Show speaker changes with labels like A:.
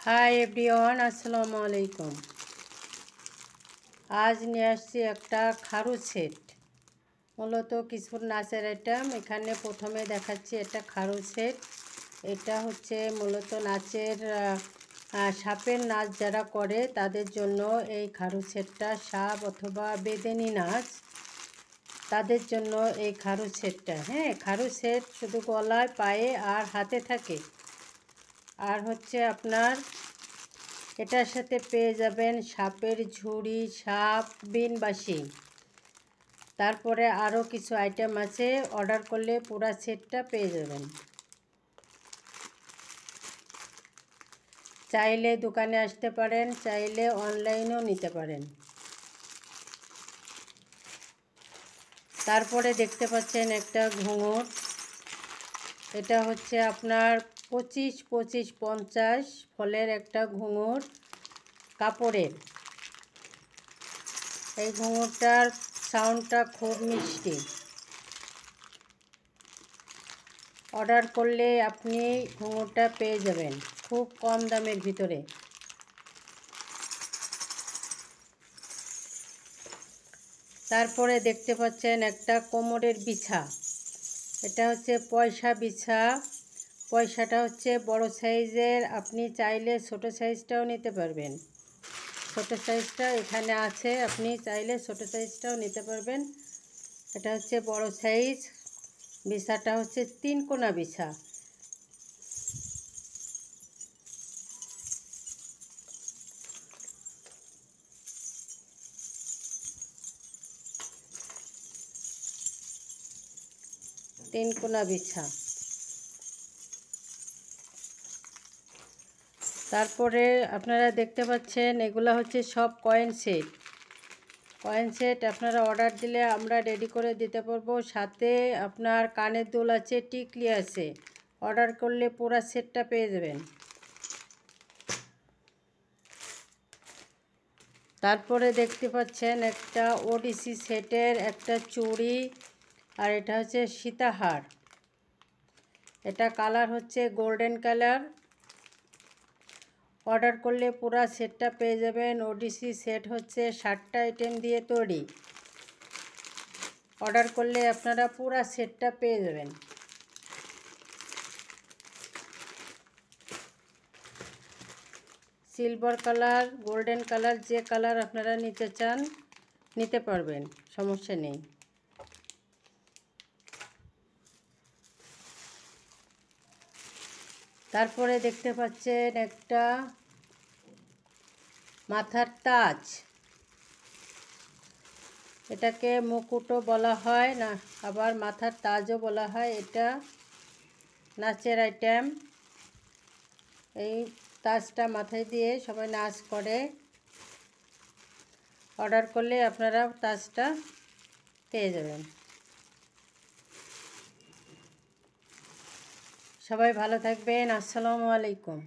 A: Hi everyone, আসসালামু আলাইকুম। আজ নিয়ে আসছি একটা খারু সেট। মূলত কিছু নাচের আইটেম। এখানে প্রথমে দেখাচ্ছি এটা খারু সেট। এটা হচ্ছে মূলত নাচের সাপের নাচ যারা করে তাদের জন্য এই খারু সেটটা, সাপ অথবা বেদেনি নাচ তাদের জন্য এই খারু সেটটা। খারু সেট শুধু গলায়, পায়ে আর হাতে থাকে। আর হচ্ছে আপনার এটার সাথে পেয়ে যাবেন সাপের ঝুড়ি, সাপ, বিনবাসি। তারপরে আরও কিছু আইটেম আছে, অর্ডার করলে পুরো সেটটা পেয়ে যাবেন। চাইলে দোকানে আসতে পারেন, চাইলে অনলাইনেও নিতে পারেন। তারপরে দেখতে পাচ্ছেন একটা ঘুঙুর। এটা হচ্ছে আপনার 25-50 ফলের একটা ঘুঙুর, কাপড়ের। এই ঘুঙুরটার সাউন্ডটা খুব মিষ্টি। অর্ডার করলে আপনি ঘুঙুরটা পেয়ে যাবেন খুব কম দামের ভিতরে। তারপরে দেখতে পাচ্ছেন একটা কোমরের বিছা। এটা হচ্ছে পয়সা বিছা। পয়সাটা হচ্ছে বড় সাইজের, আপনি চাইলে ছোট সাইজটাও নিতে পারবেন। ছোট সাইজটা এখানে আছে, আপনি চাইলে ছোট সাইজটাও নিতে পারবেন। এটা হচ্ছে বড় সাইজ। বিছাটা হচ্ছে 3 কোনা বিছা। তিন কোনা বিছা। তারপরে আপনারা দেখতে পাচ্ছেন এগুলো হচ্ছে সব কয়েন সেট। কয়েন সেট আপনারা অর্ডার দিলে আমরা রেডি করে দিতে পারবো। সাথে আপনার কানের দুল আছে, টিকলি আছে। অর্ডার করলে পুরো সেটটা পেয়ে যাবেন। তারপরে দেখতে পাচ্ছেন একটা ওডিসি সেটের একটা চুড়ি, আর এটা হচ্ছে সীতাহার। এটা কালার হচ্ছে গোল্ডেন কালার। অর্ডার করলে পুরো সেটটা পেয়ে যাবেন। ওডিসি সেট হচ্ছে 60টা আইটেম দিয়ে তৈরি। অর্ডার করলে আপনারা পুরো সেটটা পেয়ে যাবেন। সিলভার কালার, গোল্ডেন কালার, যে কালার আপনারা নিতে চান নিতে পারবেন, সমস্যা নেই। তারপরে দেখতে পাচ্ছেন একটা মাথার তাজ। এটাকে মুকুটও বলা হয় না, আবার মাথার তাজও বলা হয়। এটা নাচের আইটেম। এই তাজটা মাথায় দিয়ে সবাই নাচ করে। অর্ডার করলে আপনারা তাজটা পেয়ে যাবেন। সবাই ভালো থাকবেন। আসসালামু আলাইকুম।